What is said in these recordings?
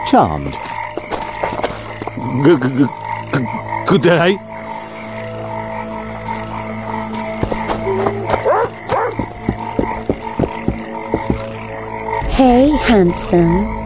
Charmed. Good day. Hey, handsome.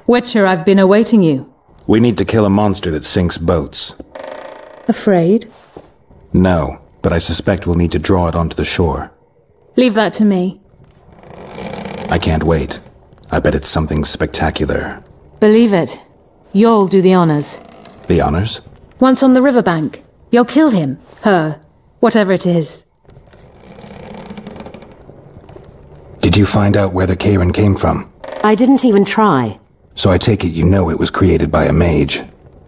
Witcher, I've been awaiting you. We need to kill a monster that sinks boats. Afraid? No, but I suspect we'll need to draw it onto the shore. Leave that to me. I can't wait. I bet it's something spectacular. Believe it. You'll do the honors. The honors? Once on the riverbank, you'll kill him, her, whatever it is. Did you find out where the Kayran came from? I didn't even try. So I take it you know it was created by a mage.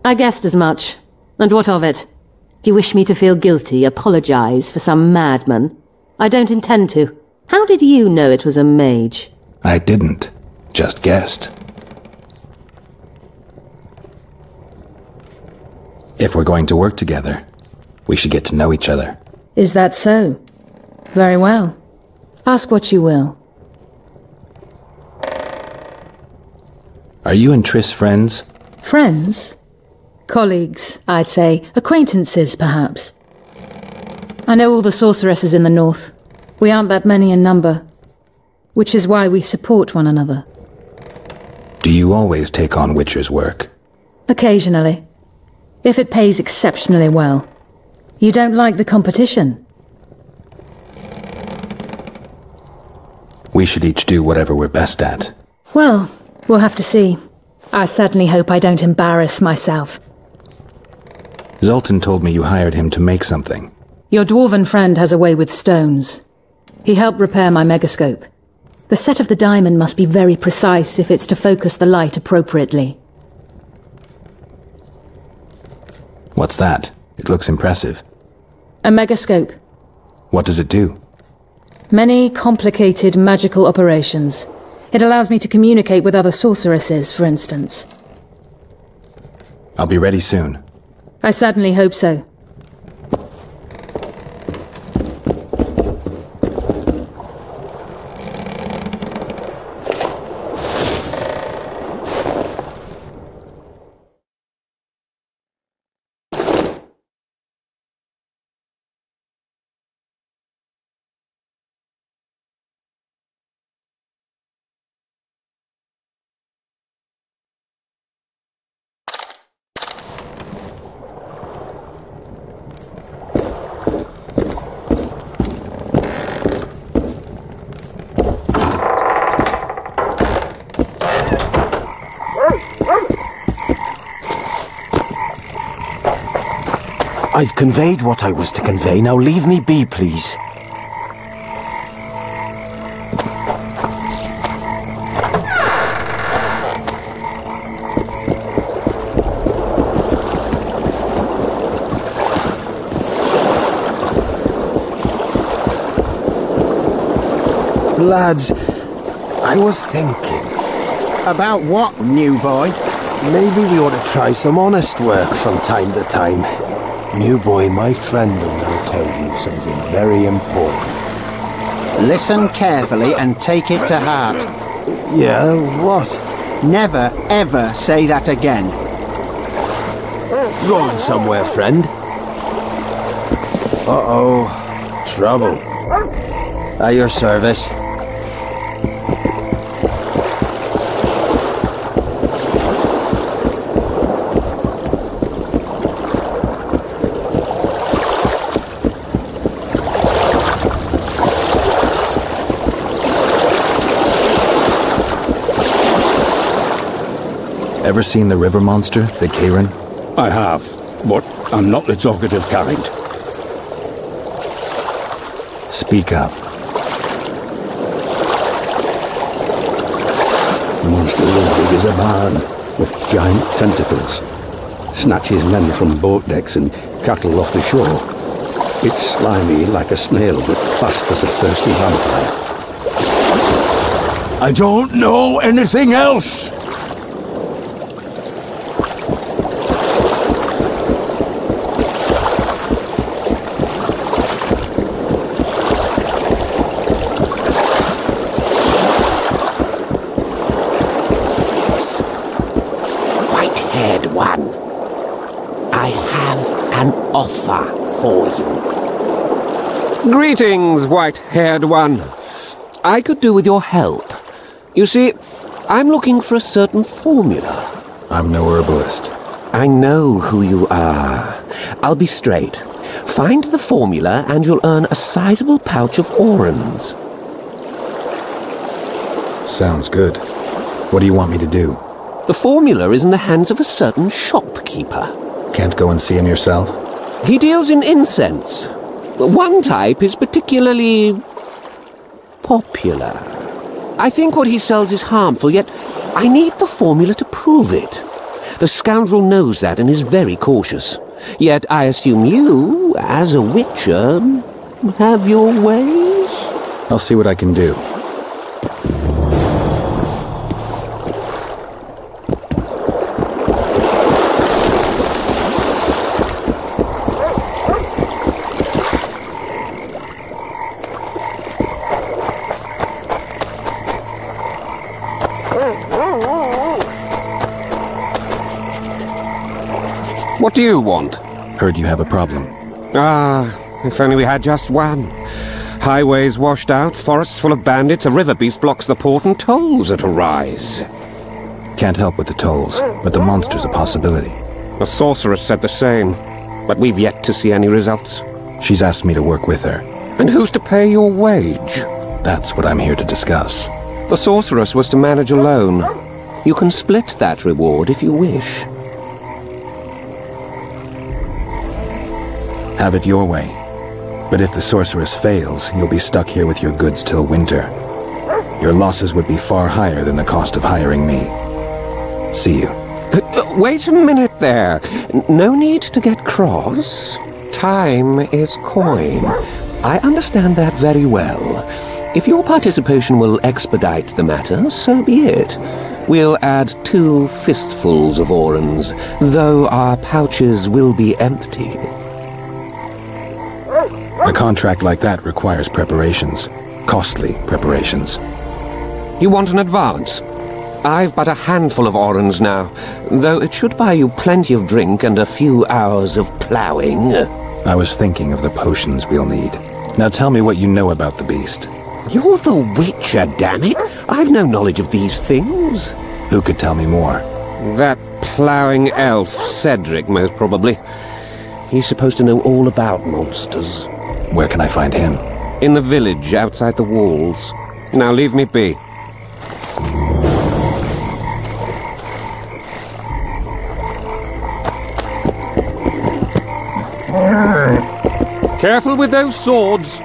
I guessed as much. And what of it? Do you wish me to feel guilty, apologize for some madman? I don't intend to. How did you know it was a mage? I didn't. Just guessed. If we're going to work together, we should get to know each other. Is that so? Very well. Ask what you will. Are you and Triss friends? Friends? Colleagues, I'd say. Acquaintances, perhaps. I know all the sorceresses in the north. We aren't that many in number, which is why we support one another. Do you always take on Witcher's work? Occasionally. If it pays exceptionally well. You don't like the competition? We should each do whatever we're best at. Well, we'll have to see. I certainly hope I don't embarrass myself. Zoltan told me you hired him to make something. Your dwarven friend has a way with stones. He helped repair my megascope. The set of the diamond must be very precise if it's to focus the light appropriately. What's that? It looks impressive. A megascope. What does it do? Many complicated magical operations. It allows me to communicate with other sorceresses, for instance. I'll be ready soon. I certainly hope so. I've conveyed what I was to convey. Now leave me be, please. Lads, I was thinking. About what, new boy? Maybe we ought to try some honest work from time to time. New boy, my friend will now tell you something very important. Listen carefully and take it to heart. Yeah, what? Never, ever say that again. Going somewhere, friend? Uh-oh. Trouble. At your service. Ever seen the river monster, the Kayran? I have, but I'm not the talkative kind. Speak up. The monster is as big as a barn, with giant tentacles. Snatches men from boat decks and cattle off the shore. It's slimy like a snail, but fast as a thirsty vampire. I don't know anything else! Offer for you. Greetings, white-haired one. I could do with your help. You see, I'm looking for a certain formula. I'm no herbalist. I know who you are. I'll be straight. Find the formula and you'll earn a sizable pouch of orans. Sounds good. What do you want me to do? The formula is in the hands of a certain shopkeeper. Can't go and see him yourself? He deals in incense. One type is particularly popular. I think what he sells is harmful, yet I need the formula to prove it. The scoundrel knows that and is very cautious. Yet I assume you, as a witcher, have your ways? I'll see what I can do. What do you want? Heard you have a problem. Ah, if only we had just one. Highways washed out, forests full of bandits, a river beast blocks the port, and tolls at a rise. Can't help with the tolls, but the monster's a possibility. The sorceress said the same, but we've yet to see any results. She's asked me to work with her. And who's to pay your wage? That's what I'm here to discuss. The sorceress was to manage alone. You can split that reward if you wish. Have it your way. But if the sorceress fails, you'll be stuck here with your goods till winter. Your losses would be far higher than the cost of hiring me. See you. Wait a minute there. No need to get cross. Time is coin. I understand that very well. If your participation will expedite the matter, so be it. We'll add 2 fistfuls of orans, though our pouches will be empty. A contract like that requires preparations. Costly preparations. You want an advance? I've but a handful of orans now, though it should buy you plenty of drink and a few hours of ploughing. I was thinking of the potions we'll need. Now tell me what you know about the beast. You're the Witcher, damn it! I've no knowledge of these things. Who could tell me more? That ploughing elf, Cedric, most probably. He's supposed to know all about monsters. Where can I find him? In the village, outside the walls. Now leave me be. Careful with those swords!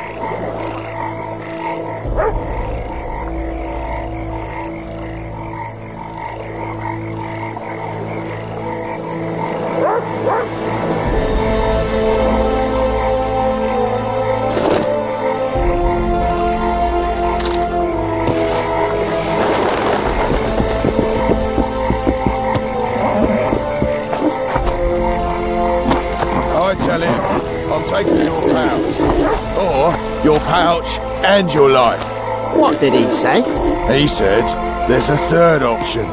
Your pouch and your life. What did he say? He said, There's a third option.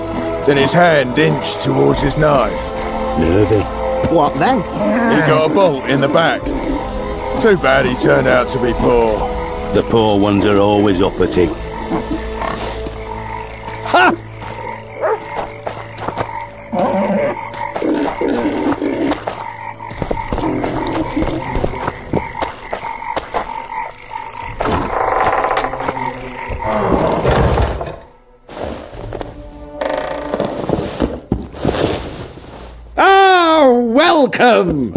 Then his hand inched towards his knife. Nervy. What then? He got a bolt in the back. Too bad he turned out to be poor. The poor ones are always uppity. Ha! Welcome!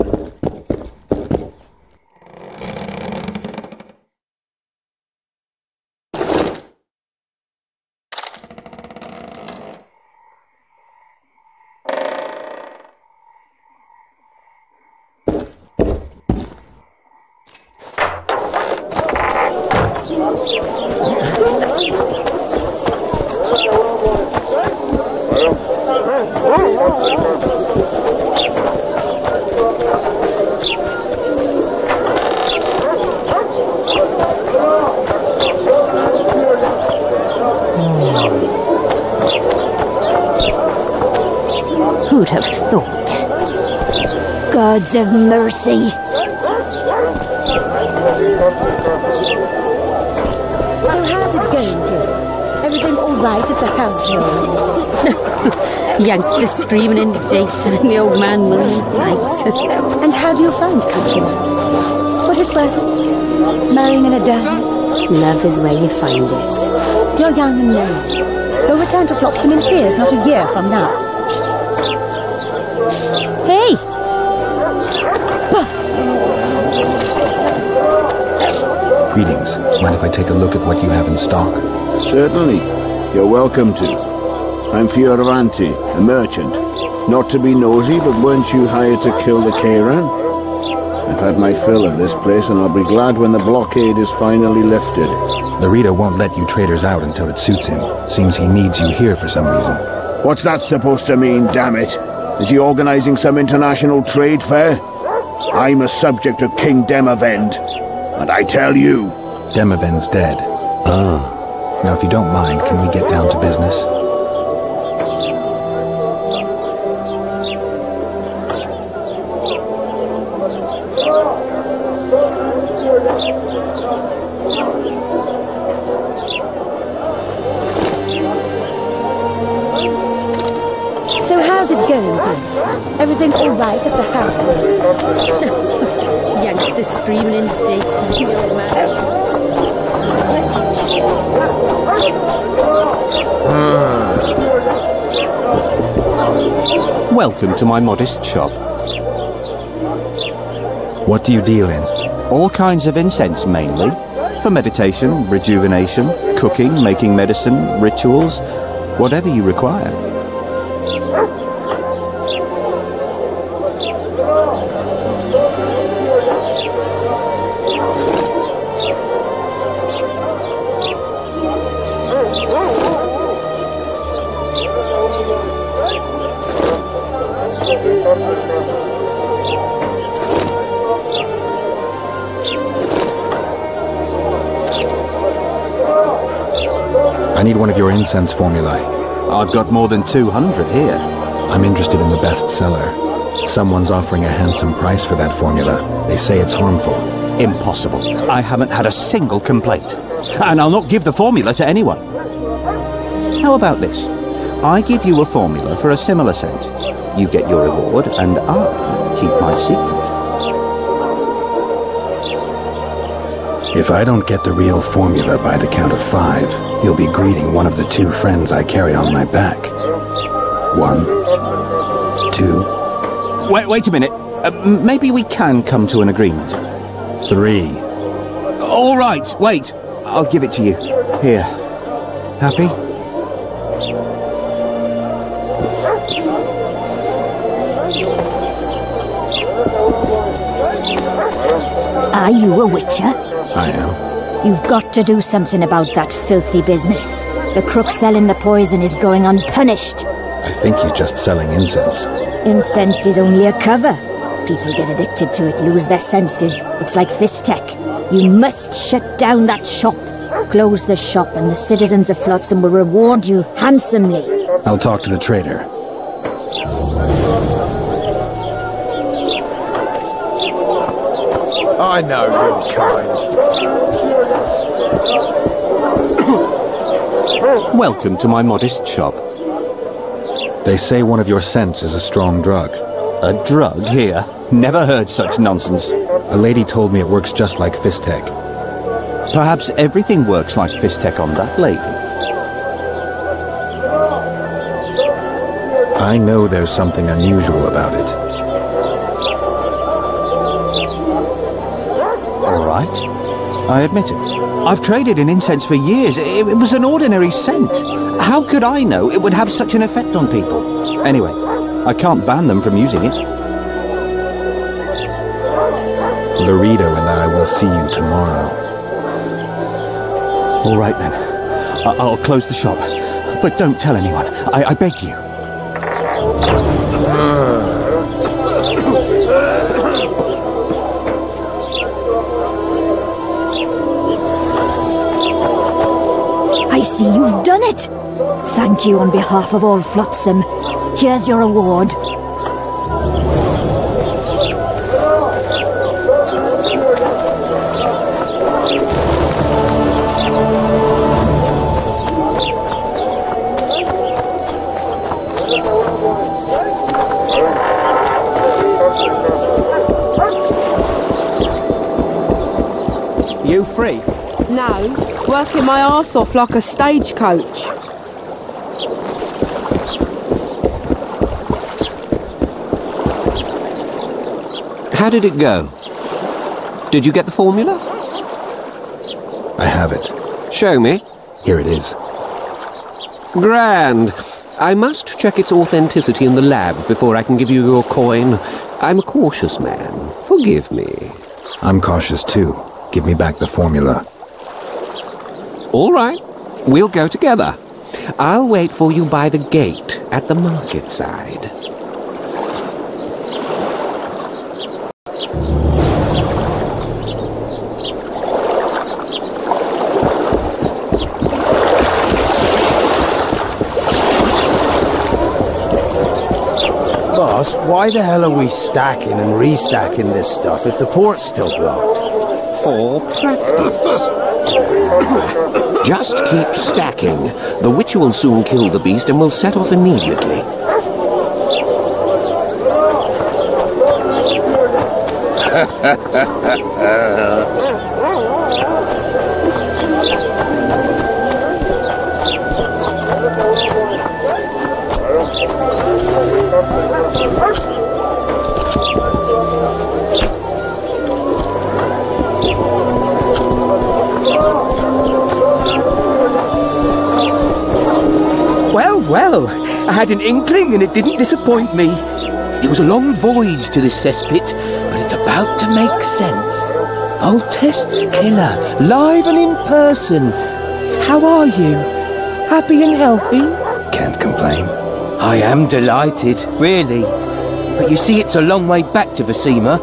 Who'd have thought? Gods of mercy. So how's it going, dear? Everything all right at the household? Youngsters screaming in the daytime, the old man moaning at night. And how do you find country life? Was it worth it? Marrying in a den? Love is where you find it. You're young and merry. You'll return to Flotsam in tears not a year from now. Hey! Greetings. Mind if I take a look at what you have in stock? Certainly. You're welcome to. I'm Fioravanti, a merchant. Not to be nosy, but weren't you hired to kill the Kayran? I've had my fill of this place, and I'll be glad when the blockade is finally lifted. Larita won't let you traders out until it suits him. Seems he needs you here for some reason. What's that supposed to mean, damn it? Is he organizing some international trade fair? I'm a subject of King Demavend, and I tell you... Demavend's dead. Ah. Now, if you don't mind, can we get down to business? So how's it going, dear? Everything all right at the household? Youngsters screaming in the daytime, the old man. Welcome to my modest shop. What do you deal in? All kinds of incense, mainly. For meditation, rejuvenation, cooking, making medicine, rituals, whatever you require. I need one of your incense formulae. I've got more than 200 here. I'm interested in the best seller. Someone's offering a handsome price for that formula. They say it's harmful. Impossible. I haven't had a single complaint. And I'll not give the formula to anyone. How about this? I give you a formula for a similar scent. You get your reward, and I keep my secret. If I don't get the real formula by the count of 5, you'll be greeting one of the 2 friends I carry on my back. 1, 2... Wait a minute. Maybe we can come to an agreement. 3. All right, wait. I'll give it to you. Here. Happy? Are you a witcher? I am. You've got to do something about that filthy business. The crook selling the poison is going unpunished. I think he's just selling incense. Incense is only a cover. People get addicted to it, lose their senses. It's like fist tech. You must shut down that shop. Close the shop and the citizens of Flotsam will reward you handsomely. I'll talk to the trader. I know your kind. Welcome to my modest shop. They say one of your scents is a strong drug. A drug here? Never heard such nonsense. A lady told me it works just like Fistek. Perhaps everything works like Fistek on that lady. I know there's something unusual about it. All right. I admit it. I've traded in incense for years. It was an ordinary scent. How could I know it would have such an effect on people? Anyway, I can't ban them from using it. Laredo and I will see you tomorrow. All right then. I'll close the shop. But don't tell anyone. I beg you. I see you've done it! Thank you on behalf of all Flotsam. Here's your reward. You free? No, working my arse off like a stagecoach. How did it go? Did you get the formula? I have it. Show me. Here it is. Grand. I must check its authenticity in the lab before I can give you your coin. I'm a cautious man. Forgive me. I'm cautious too. Give me back the formula. All right. We'll go together. I'll wait for you by the gate at the market side. Boss, why the hell are we stacking and restacking this stuff if the port's still blocked? For practice. Just keep stacking. The Witcher will soon kill the beast and will set off immediately. Well, I had an inkling and it didn't disappoint me. It was a long voyage to this cesspit, but it's about to make sense. Voltest's killer, live and in person. How are you? Happy and healthy? Can't complain. I am delighted, really. But you see, it's a long way back to Vasima,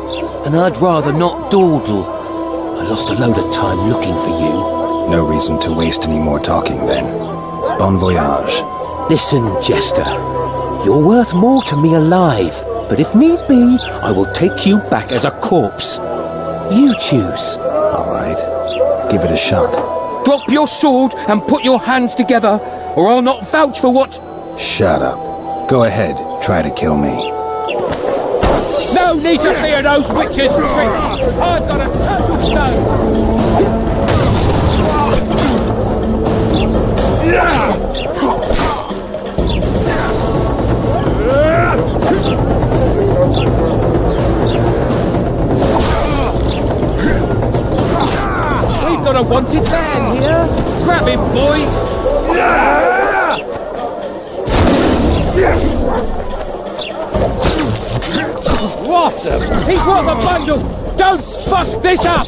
and I'd rather not dawdle. I lost a load of time looking for you. No reason to waste any more talking then. Bon voyage. Listen, Jester. You're worth more to me alive, but if need be, I will take you back as a corpse. You choose. All right. Give it a shot. Drop your sword and put your hands together, or I'll not vouch for what... Shut up. Go ahead. Try to kill me. No need to fear those witches' tricks. I've got a turtle stone. We've got a wanted man here. Grab him, boys. Awesome! He's worth a bundle! Don't fuck this up!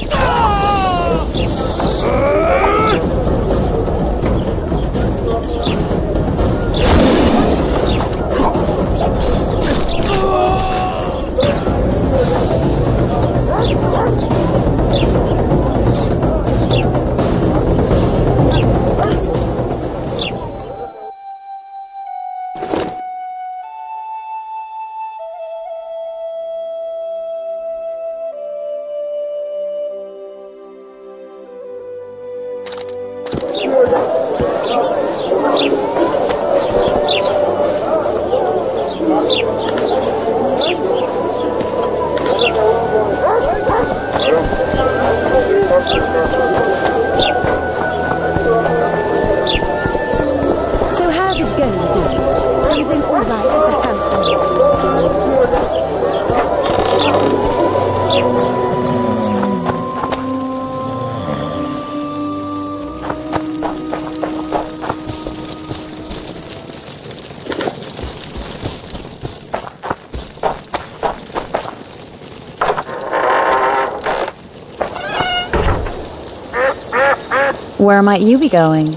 Where might you be going?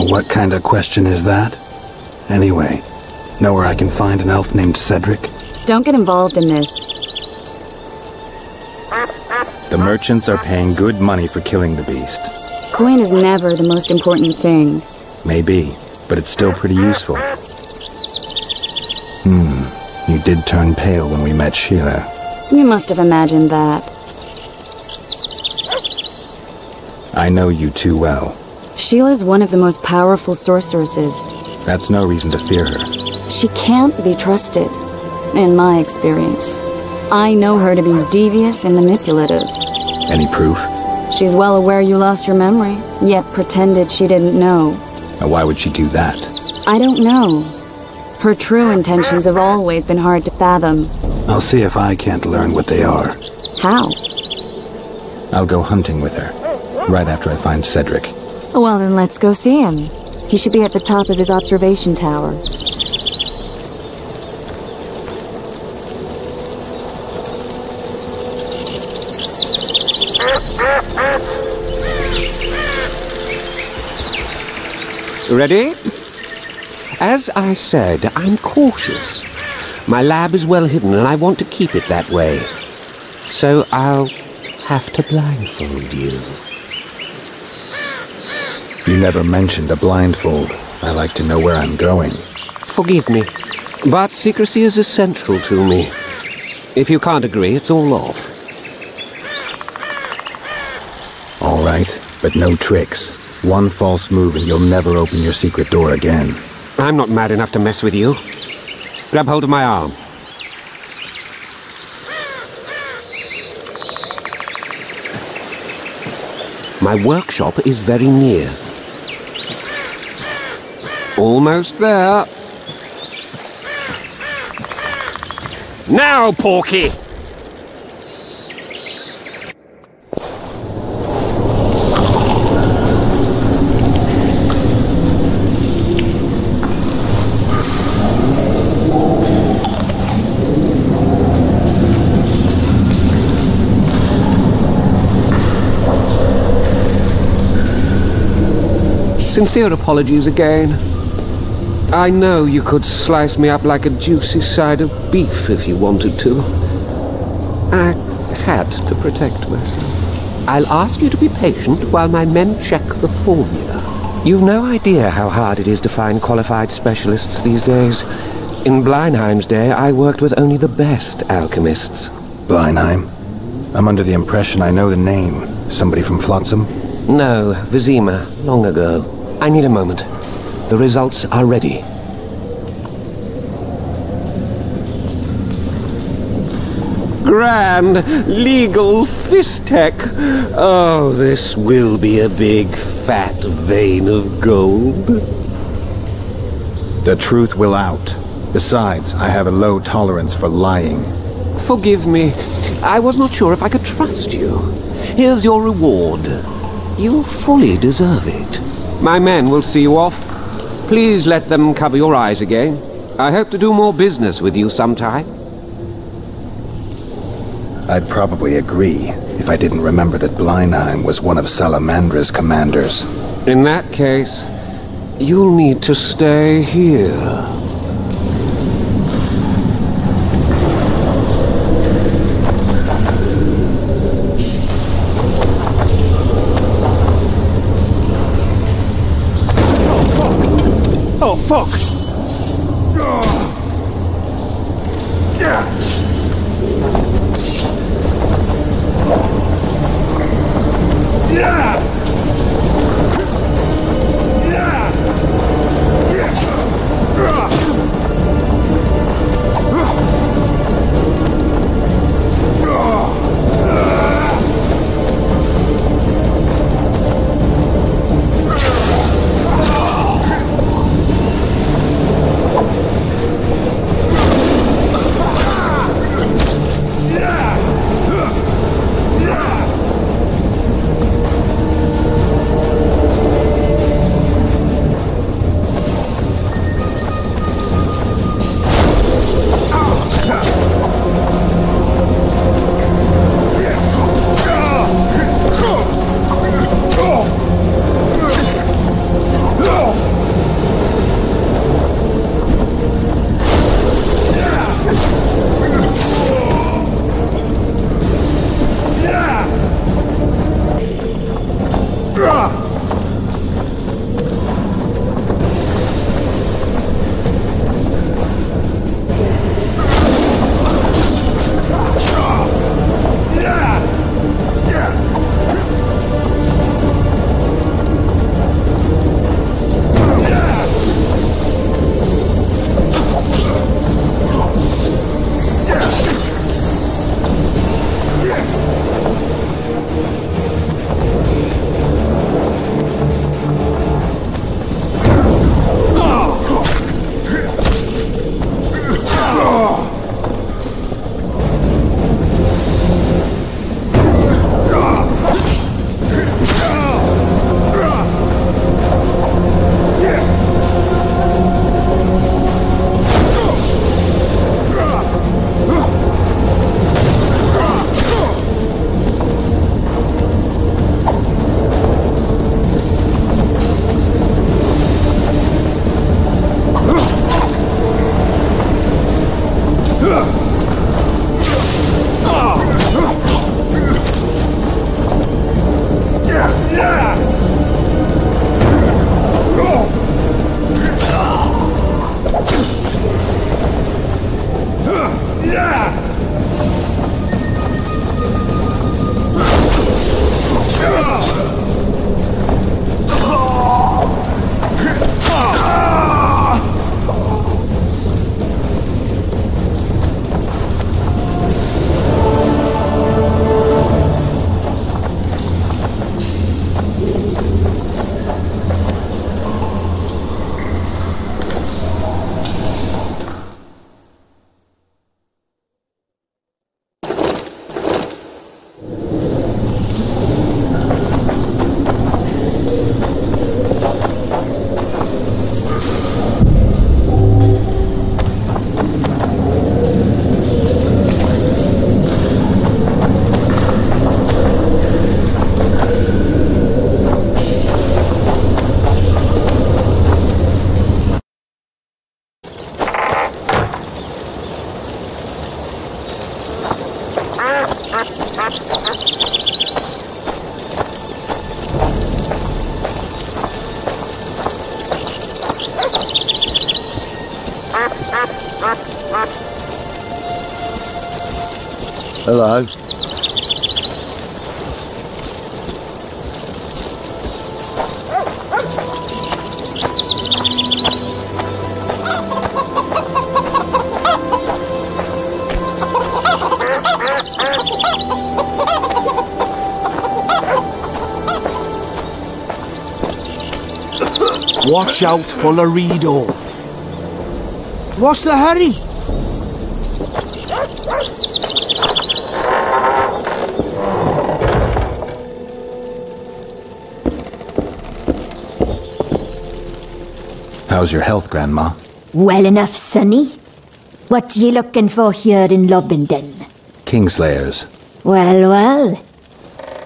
What kind of question is that? Anyway, know where I can find an elf named Cedric? Don't get involved in this. The merchants are paying good money for killing the beast. Coin is never the most important thing. Maybe, but it's still pretty useful. You did turn pale when we met Sheila. You must have imagined that. I know you too well. Sheila's one of the most powerful sorceresses. That's no reason to fear her. She can't be trusted, in my experience. I know her to be devious and manipulative. Any proof? She's well aware you lost your memory, yet pretended she didn't know. Why would she do that? I don't know. Her true intentions have always been hard to fathom. I'll see if I can't learn what they are. How? I'll go hunting with her, right after I find Cedric. Well, then let's go see him. He should be at the top of his observation tower. Ready? As I said, I'm cautious. My lab is well hidden and I want to keep it that way. So I'll have to blindfold you. You never mentioned a blindfold. I like to know where I'm going. Forgive me, but secrecy is essential to me. If you can't agree, it's all off. All right, but no tricks. One false move and you'll never open your secret door again. I'm not mad enough to mess with you. Grab hold of my arm. My workshop is very near. Almost there. Now, Porky! Sincere apologies again. I know you could slice me up like a juicy side of beef if you wanted to. I had to protect myself. I'll ask you to be patient while my men check the formula. You've no idea how hard it is to find qualified specialists these days. In Bleinheim's day, I worked with only the best alchemists. Bleinheim? I'm under the impression I know the name. Somebody from Flotsam? No, Vizima, long ago. I need a moment. The results are ready. Grand legal fist tech. Oh, this will be a big fat vein of gold. The truth will out. Besides, I have a low tolerance for lying. Forgive me. I was not sure if I could trust you. Here's your reward. You fully deserve it. My men will see you off. Please let them cover your eyes again. I hope to do more business with you sometime. I'd probably agree if I didn't remember that Bleinheim was one of Salamandra's commanders. In that case, you'll need to stay here. Oh, fuck! Hello. Watch out for Laredo. What's the hurry? How's your health, Grandma? Well enough, sonny. What ye looking for here in Lobinden? Kingslayers. Well, well.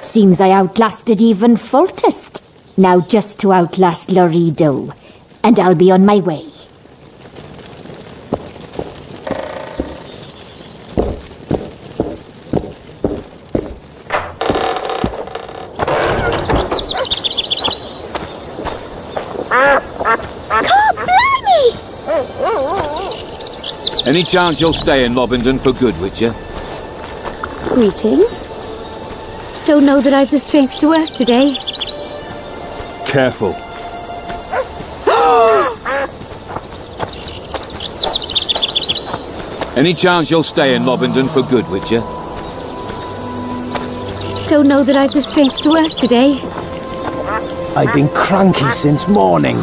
Seems I outlasted even Foltest. Now just to outlast Laredo. And I'll be on my way. Any chance you'll stay in Lobinden for good, would you? Greetings. Don't know that I've the strength to work today. Careful. Any chance you'll stay in Lobinden for good, would you? Don't know that I've the strength to work today. I've been cranky since morning.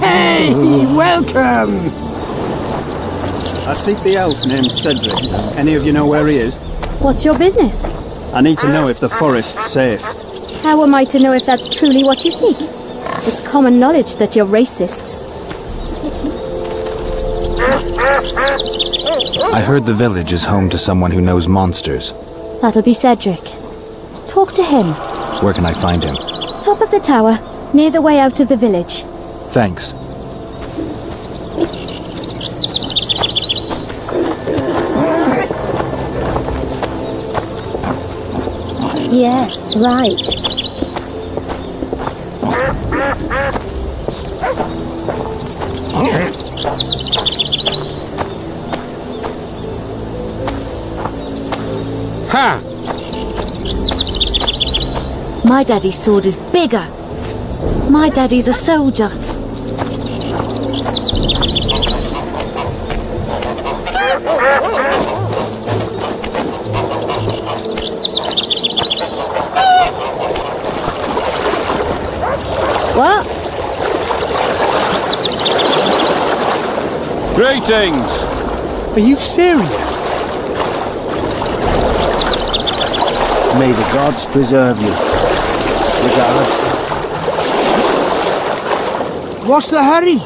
Hey, welcome! I seek the elf named Cedric. Any of you know where he is? What's your business? I need to know if the forest's safe. How am I to know if that's truly what you seek? It's common knowledge that you're racists. I heard the village is home to someone who knows monsters. That'll be Cedric. Talk to him. Where can I find him? Top of the tower, near the way out of the village. Thanks. Yeah, right. Ha! My daddy's sword is bigger. My daddy's a soldier. What? Greetings! Are you serious? May the gods preserve you. Regards. What's the hurry?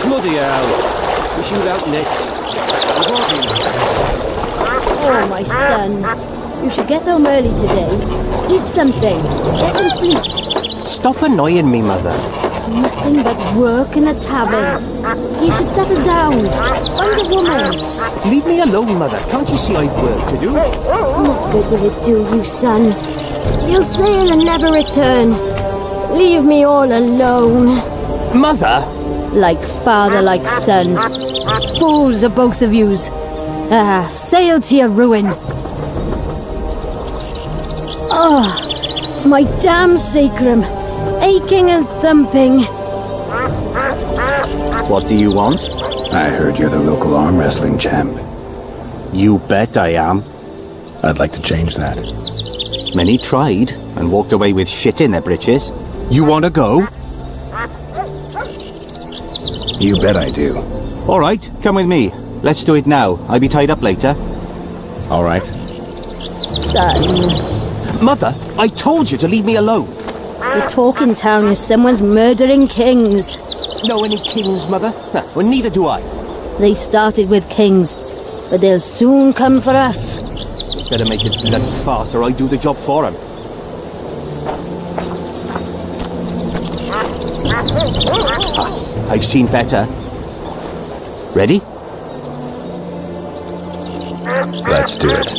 Bloody hell. We shoot out next. Oh, my son. You should get home early today. Eat something. Get some sleep. Stop annoying me, Mother. Nothing but work in a tavern. You should settle down. Find a woman. Leave me alone, Mother. Can't you see I've work to do? What good will it do you, son? You'll sail and never return. Leave me all alone. Mother! Like father, like son. Fools are both of yous. Sail to your ruin. Oh, my damn sacrum. Aching and thumping. What do you want? I heard you're the local arm wrestling champ. You bet I am. I'd like to change that. Many tried and walked away with shit in their britches. You want to go? You bet I do. All right, come with me. Let's do it now. I'll be tied up later. All right. Son. Mother, I told you to leave me alone. The talk in town is someone's murdering kings. Know any kings, Mother? No, well, neither do I. They started with kings, but they'll soon come for us. Better make it bloody fast or I do the job for him. I've seen better. Ready? Let's do it.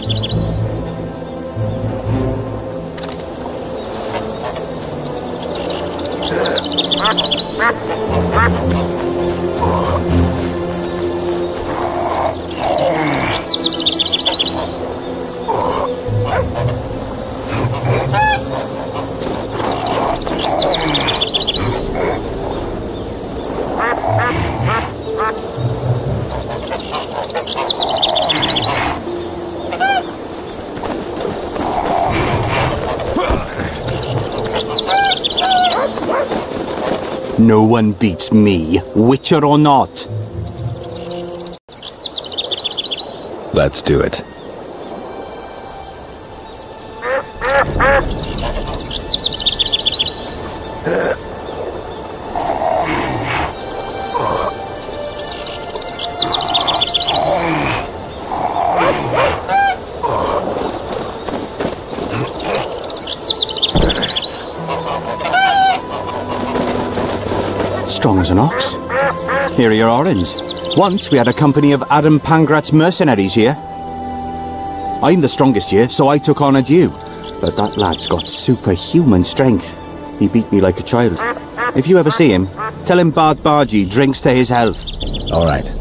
No one beats me, witcher or not. Let's do it. Strong as an ox. Here are your orens. Once we had a company of Adam Pangrat's mercenaries here. I'm the strongest here, so I took on a due. But that lad's got superhuman strength. He beat me like a child. If you ever see him, tell him Bard Bargy drinks to his health. All right.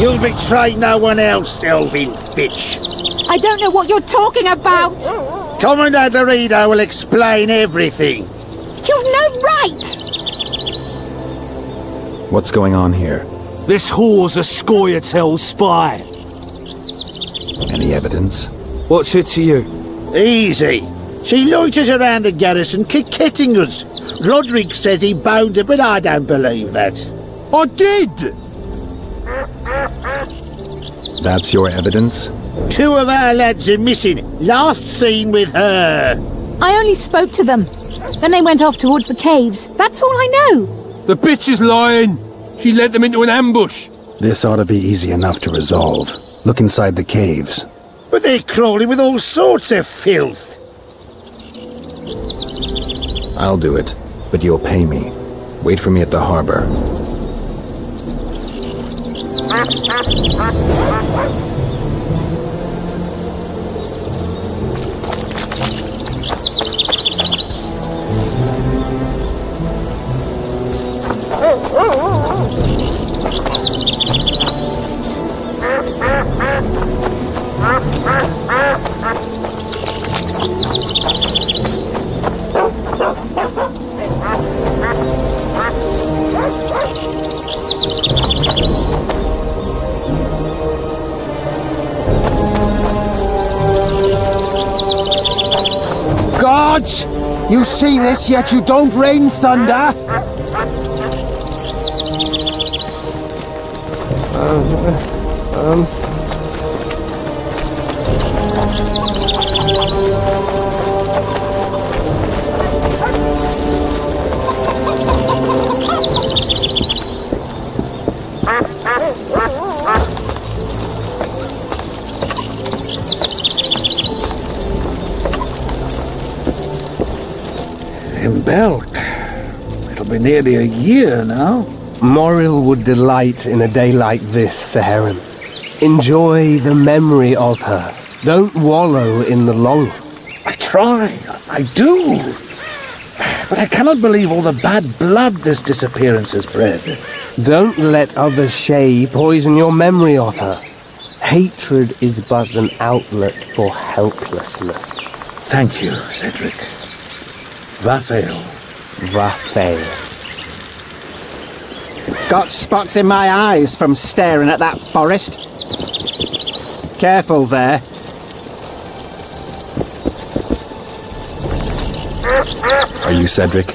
You'll betray no one else, Elven bitch. I don't know what you're talking about. Commander Dorito will explain everything. You've no right! What's going on here? This whore's a Scoia'tael spy. Any evidence? What's it to you? Easy. She loiters around the garrison, kicking us. Roderick says he bound her, but I don't believe that. I did! That's your evidence? 2 of our lads are missing. Last seen with her. I only spoke to them. Then they went off towards the caves. That's all I know. The bitch is lying. She led them into an ambush. This ought to be easy enough to resolve. Look inside the caves. But they're crawling with all sorts of filth. I'll do it, but you'll pay me. Wait for me at the harbor. Gods! You see this, yet you don't rain thunder? In Belk. It'll be nearly a year now. Moril would delight in a day like this, Saharim. Enjoy the memory of her. Don't wallow in the longing. I try. I do. But I cannot believe all the bad blood this disappearance has bred. Don't let others' shade poison your memory of her. Hatred is but an outlet for helplessness. Thank you, Cedric. Vafael. Vafael. Got spots in my eyes from staring at that forest. Careful there. Are you Cedric?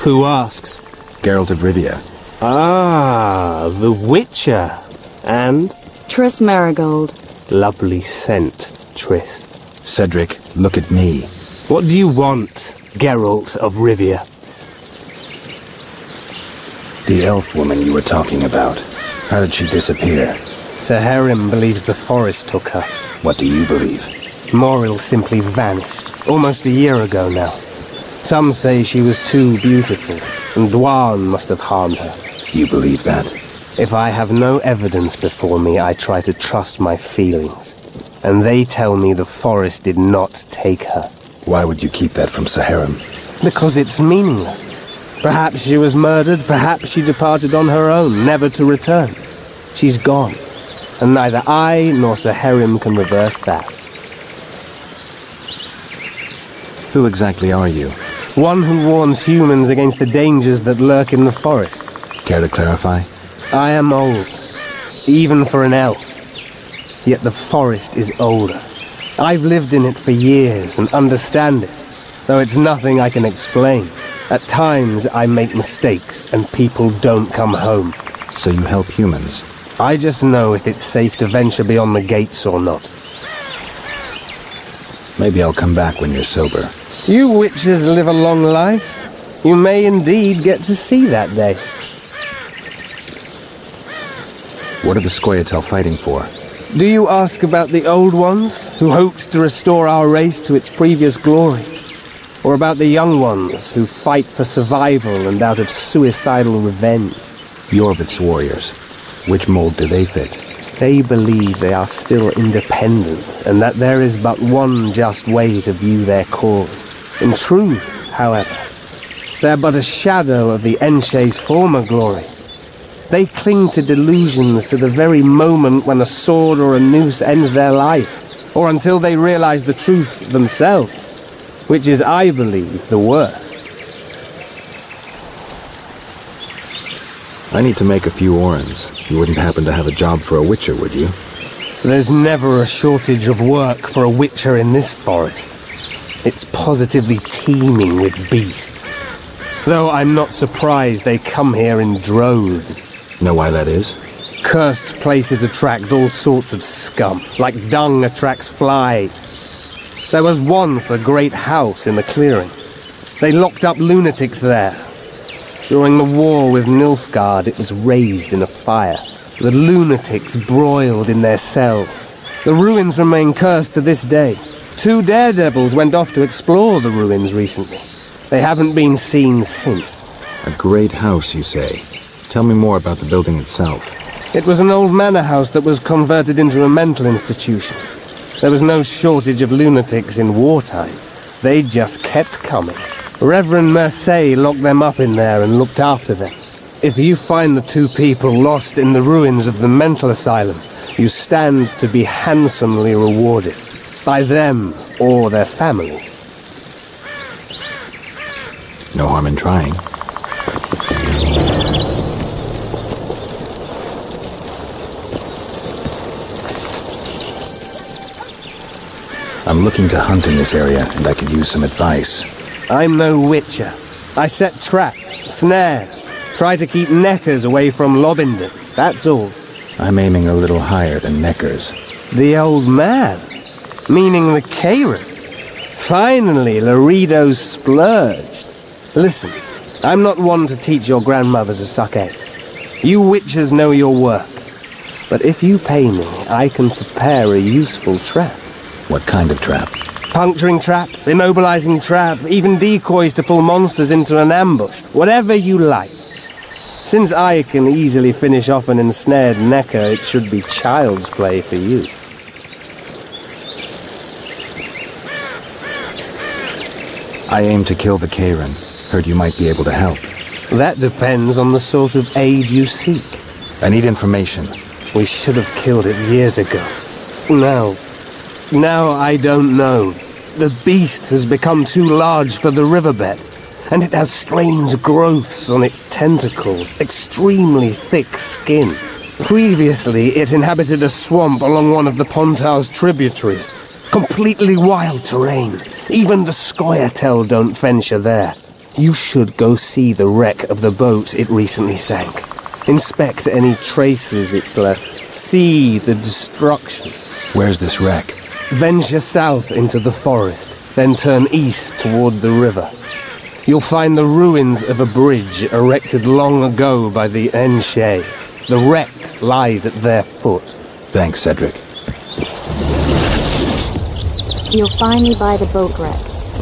Who asks? Geralt of Rivia. Ah, the Witcher. And? Triss Marigold. Lovely scent, Triss. Cedric, look at me. What do you want, Geralt of Rivia? The elf woman you were talking about. How did she disappear? Saharim believes the forest took her. What do you believe? Moril simply vanished, almost a year ago now. Some say she was too beautiful. and Dwan must have harmed her. You believe that? If I have no evidence before me, I try to trust my feelings. And they tell me the forest did not take her. Why would you keep that from Saharim? Because it's meaningless. Perhaps she was murdered, perhaps she departed on her own, never to return. She's gone, and neither I nor Saharim can reverse that. Who exactly are you? One who warns humans against the dangers that lurk in the forest. Care to clarify? I am old, even for an elf. Yet the forest is older. I've lived in it for years and understand it, though it's nothing I can explain. At times I make mistakes and people don't come home. So you help humans? I just know if it's safe to venture beyond the gates or not. Maybe I'll come back when you're sober. You witches live a long life. You may indeed get to see that day. What are the Scoia'tael fighting for? Do you ask about the old ones, who hoped to restore our race to its previous glory? Or about the young ones, who fight for survival and out of suicidal revenge? Yorvith's warriors. Which mold do they fit? They believe they are still independent, and that there is but one just way to view their cause. In truth, however, they're but a shadow of the Enshe's former glory. They cling to delusions to the very moment when a sword or a noose ends their life, or until they realize the truth themselves, which is, I believe, the worst. I need to make a few orens. You wouldn't happen to have a job for a witcher, would you? There's never a shortage of work for a witcher in this forest. It's positively teeming with beasts. Though I'm not surprised they come here in droves. Know why that is? Cursed places attract all sorts of scum, like dung attracts flies. There was once a great house in the clearing. They locked up lunatics there. During the war with Nilfgaard, it was razed in a fire. The lunatics broiled in their cells. The ruins remain cursed to this day. 2 daredevils went off to explore the ruins recently. They haven't been seen since. A great house, you say? Tell me more about the building itself. It was an old manor house that was converted into a mental institution. There was no shortage of lunatics in wartime. They just kept coming. Reverend Mercier locked them up in there and looked after them. If you find the 2 people lost in the ruins of the mental asylum, you stand to be handsomely rewarded. By them or their families. No harm in trying. I'm looking to hunt in this area, and I could use some advice. I'm no witcher. I set traps, snares, try to keep Nekkers away from Lobinden, that's all. I'm aiming a little higher than Nekkers. The old man? Meaning the Kayran? Finally, Loredo's splurged. Listen, I'm not one to teach your grandmother to suck eggs. You witchers know your work. But if you pay me, I can prepare a useful trap. What kind of trap? Puncturing trap, immobilizing trap, even decoys to pull monsters into an ambush. Whatever you like. Since I can easily finish off an ensnared Nekker, it should be child's play for you. I aim to kill the Kayran. Heard you might be able to help. That depends on the sort of aid you seek. I need information. We should have killed it years ago. Now I don't know. The beast has become too large for the riverbed, and it has strange growths on its tentacles, extremely thick skin. Previously, it inhabited a swamp along one of the Pontar's tributaries. Completely wild terrain. Even the Scoia'tael don't venture there. You should go see the wreck of the boat it recently sank. Inspect any traces it's left. See the destruction. Where's this wreck? Venture south into the forest, then turn east toward the river. You'll find the ruins of a bridge erected long ago by the Enshe. The wreck lies at their foot. Thanks, Cedric. You'll find me by the boat wreck.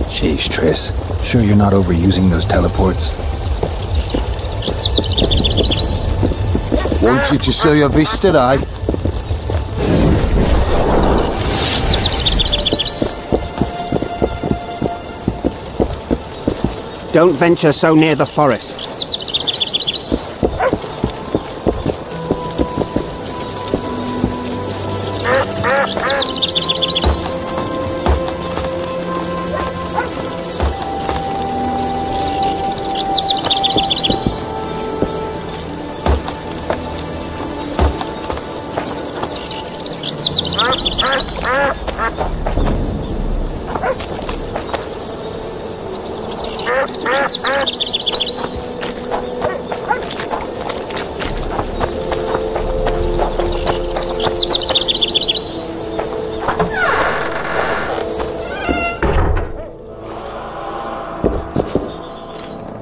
Sheesh, Triss. Sure you're not overusing those teleports? Did you see your vista, eh? Don't venture so near the forest.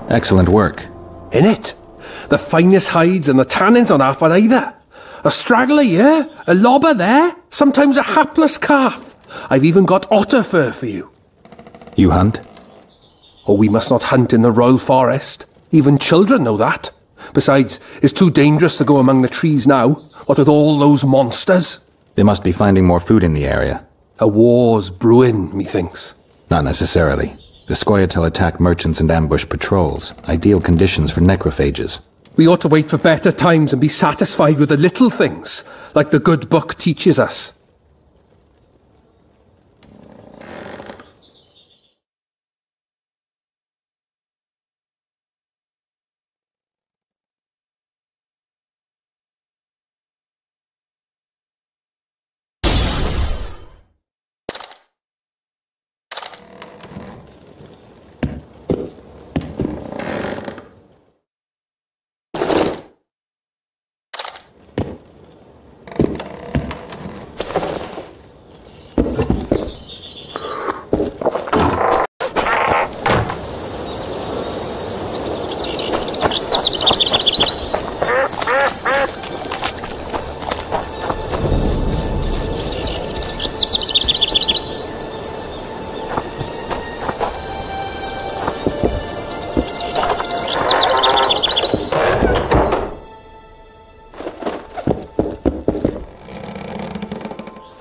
Excellent work. In it? The finest hides and the tannins on half by either. A straggler here, a lobber there, sometimes a hapless calf. I've even got otter fur for you. You hunt? Oh, we must not hunt in the royal forest. Even children know that. Besides, it's too dangerous to go among the trees now, what with all those monsters. They must be finding more food in the area. A war's brewing, methinks. Not necessarily. The Scoia'tael attack merchants and ambush patrols. Ideal conditions for necrophages. We ought to wait for better times and be satisfied with the little things, like the good book teaches us.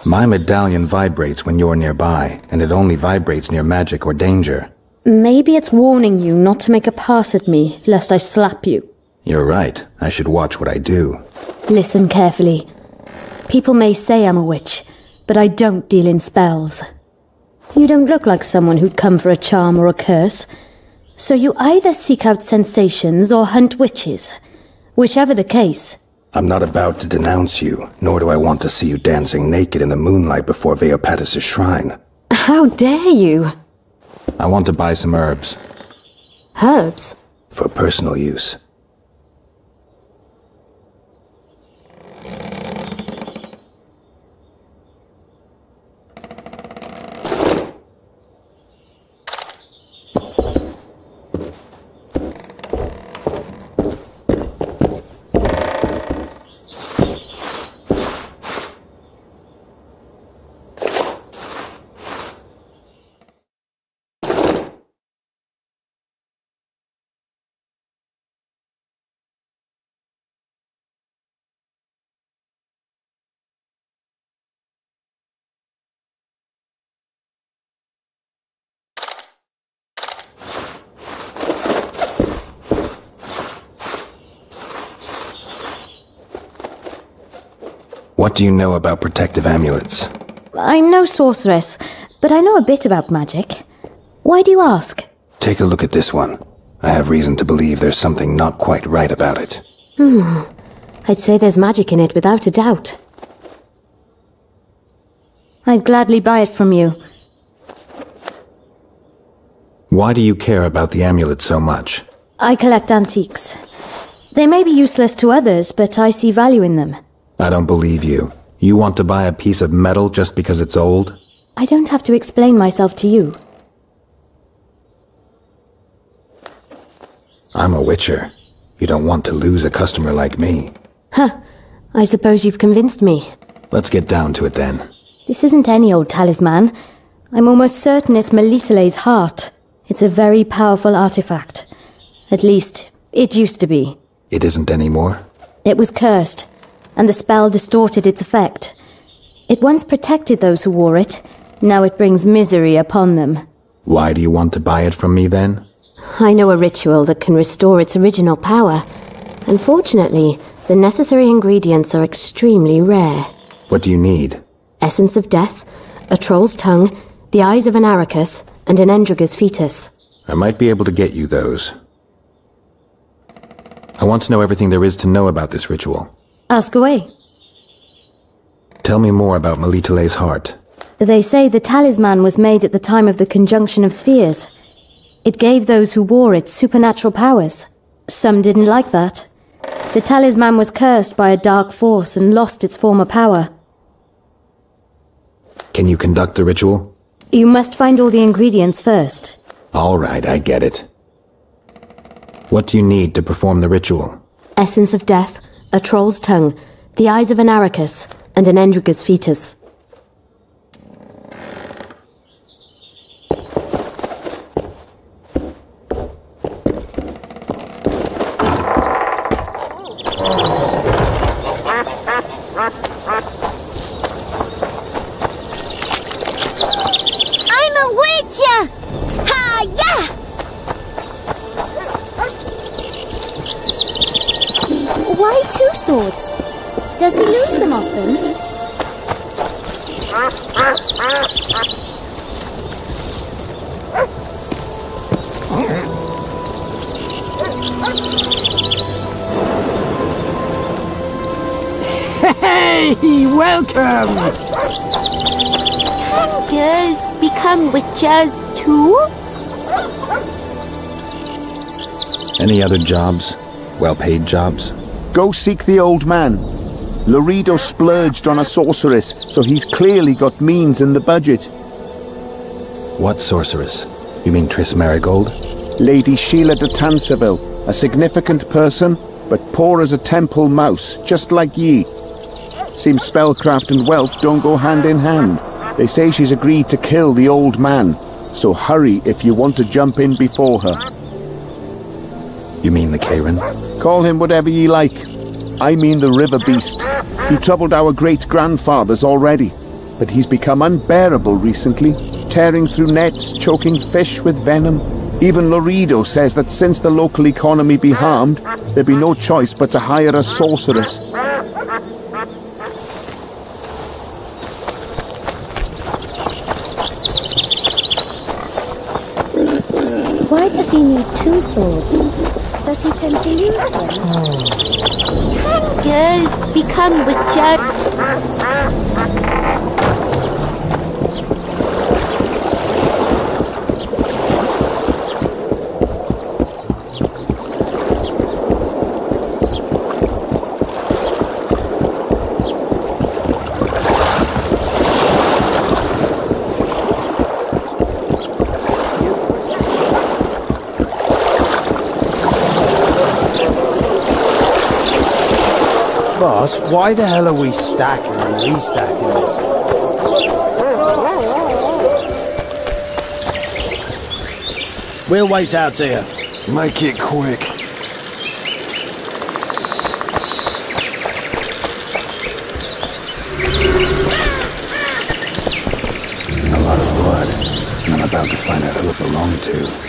My medallion vibrates when you're nearby, and it only vibrates near magic or danger. Maybe it's warning you not to make a pass at me, lest I slap you. You're right. I should watch what I do. Listen carefully. People may say I'm a witch, but I don't deal in spells. You don't look like someone who'd come for a charm or a curse. So you either seek out sensations or hunt witches. Whichever the case. I'm not about to denounce you, nor do I want to see you dancing naked in the moonlight before Veopatis' shrine. How dare you? I want to buy some herbs. Herbs? For personal use. What do you know about protective amulets? I'm no sorceress, but I know a bit about magic. Why do you ask? Take a look at this one. I have reason to believe there's something not quite right about it. I'd say there's magic in it without a doubt. I'd gladly buy it from you. Why do you care about the amulet so much? I collect antiques. They may be useless to others, but I see value in them. I don't believe you. You want to buy a piece of metal just because it's old? I don't have to explain myself to you. I'm a witcher. You don't want to lose a customer like me. Huh. I suppose you've convinced me. Let's get down to it then. This isn't any old talisman. I'm almost certain it's Melitele's heart. It's a very powerful artifact. At least, it used to be. It isn't anymore? It was cursed. and the spell distorted its effect. It once protected those who wore it, now it brings misery upon them. Why do you want to buy it from me then? I know a ritual that can restore its original power. Unfortunately, the necessary ingredients are extremely rare. What do you need? Essence of death, a troll's tongue, the eyes of an arachus, and an endriga's fetus. I might be able to get you those. I want to know everything there is to know about this ritual. Ask away. Tell me more about Melitele's heart. They say the talisman was made at the time of the conjunction of spheres. It gave those who wore it supernatural powers. Some didn't like that. The talisman was cursed by a dark force and lost its former power. Can you conduct the ritual? You must find all the ingredients first. All right, I get it. What do you need to perform the ritual? Essence of death, a troll's tongue, the eyes of an arachus, and an endriga's fetus. I'm a witcher! Ha-ya! Why two swords? Does he lose them often? Hey, welcome! Can girls become witches too? Any other jobs? Well-paid jobs? Go seek the old man. Lorido splurged on a sorceress, so he's clearly got means in the budget. What sorceress? You mean Triss Marigold? Lady Sheila de Tanseville, a significant person, but poor as a temple mouse, just like ye. Seems spellcraft and wealth don't go hand in hand. They say she's agreed to kill the old man, so hurry if you want to jump in before her. You mean the Kayran? Call him whatever ye like. I mean the river beast. He troubled our great-grandfathers already, but he's become unbearable recently, tearing through nets, choking fish with venom. Even Lorido says that since the local economy be harmed, there'd be no choice but to hire a sorceress. Why does he need two swords? Does he tend to use them? Can girls become witches? Boss, why the hell are we stacking and restacking this? We'll wait out here. Make it quick. A lot of blood, and I'm about to find out who it belonged to.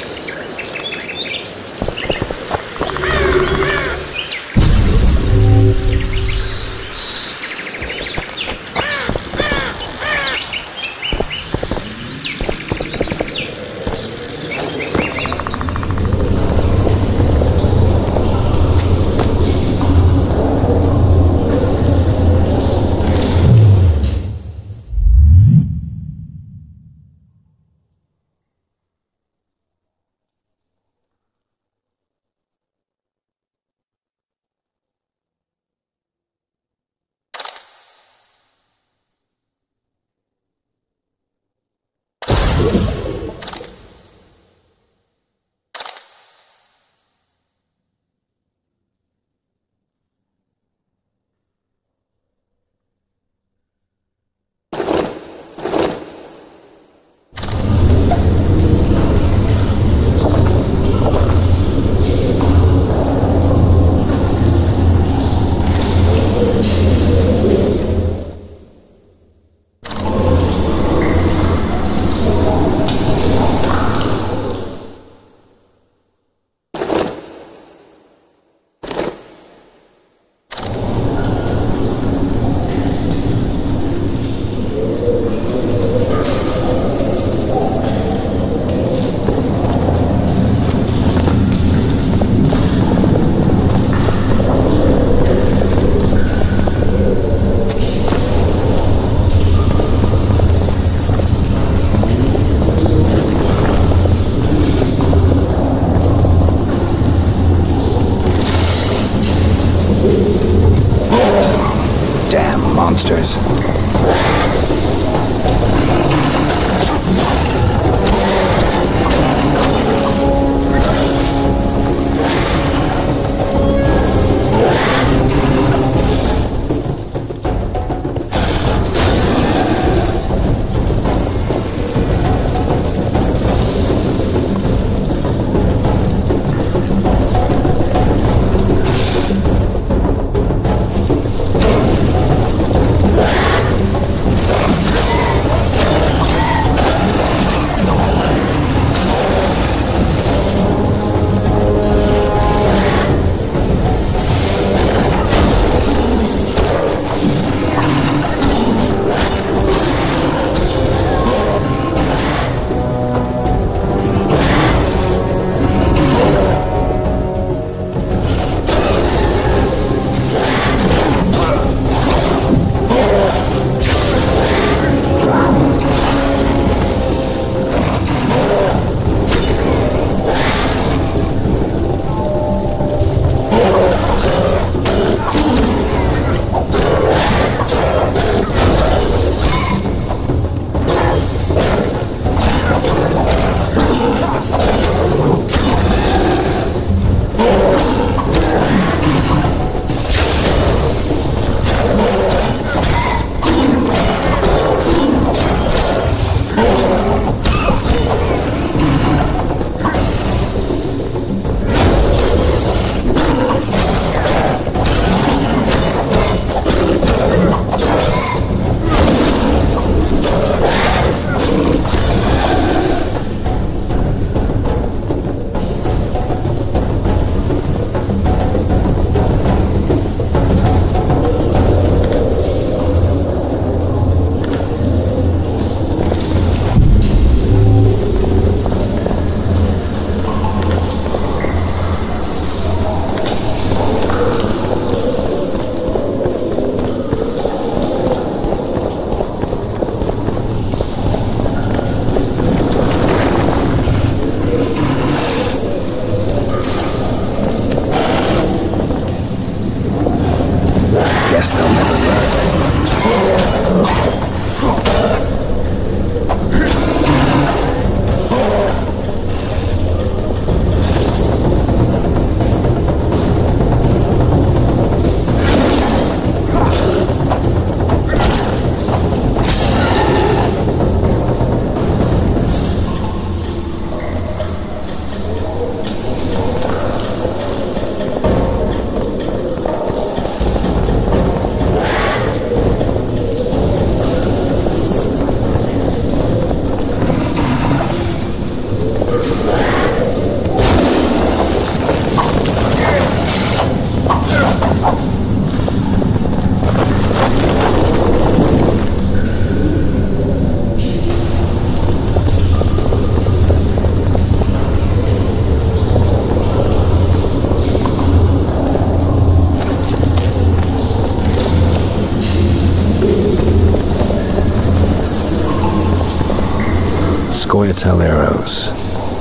Scoia'tael arrows.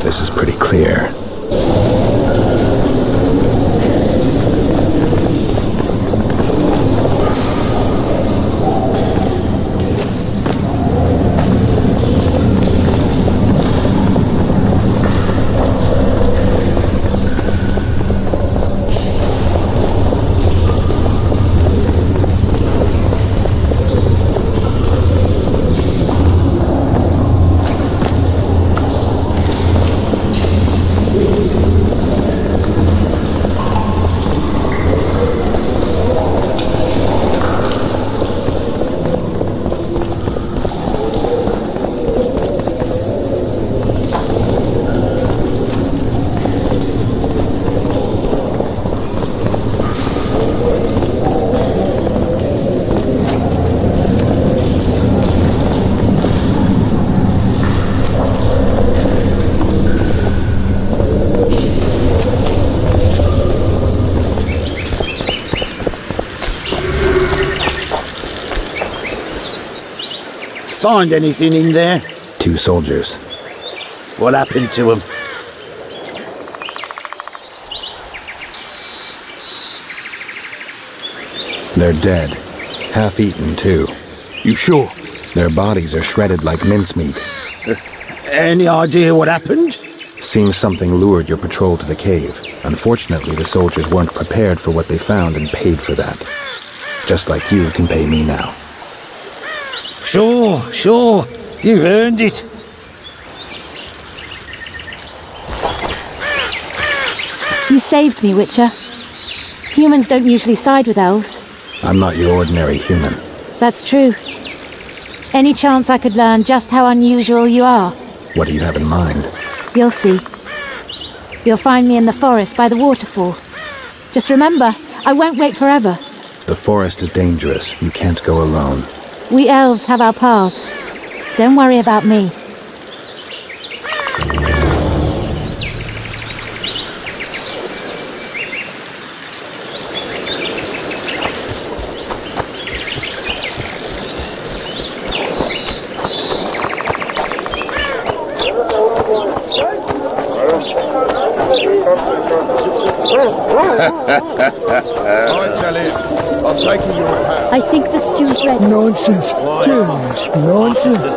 This is pretty clear. Find anything in there? 2 soldiers. What happened to them? They're dead. Half-eaten, too. You sure? Their bodies are shredded like mincemeat. Any idea what happened? Seems something lured your patrol to the cave. Unfortunately, the soldiers weren't prepared for what they found and paid for that. Just like you can pay me now. Sure. You've earned it. You saved me, Witcher. Humans don't usually side with elves. I'm not your ordinary human. That's true. Any chance I could learn just how unusual you are? What do you have in mind? You'll see. You'll find me in the forest by the waterfall. Just remember, I won't wait forever. The forest is dangerous. You can't go alone. We elves have our paths. Don't worry about me. I tell him, I'm taking your power. I think the stew's ready. Nonsense. Just nonsense.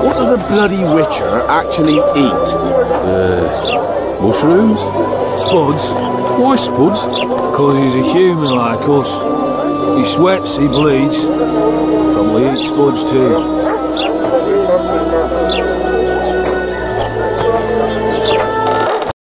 What does a bloody witcher actually eat? Mushrooms? Spuds? Why spuds? 'Cause he's a human like us. He sweats, he bleeds. Probably eats spuds too.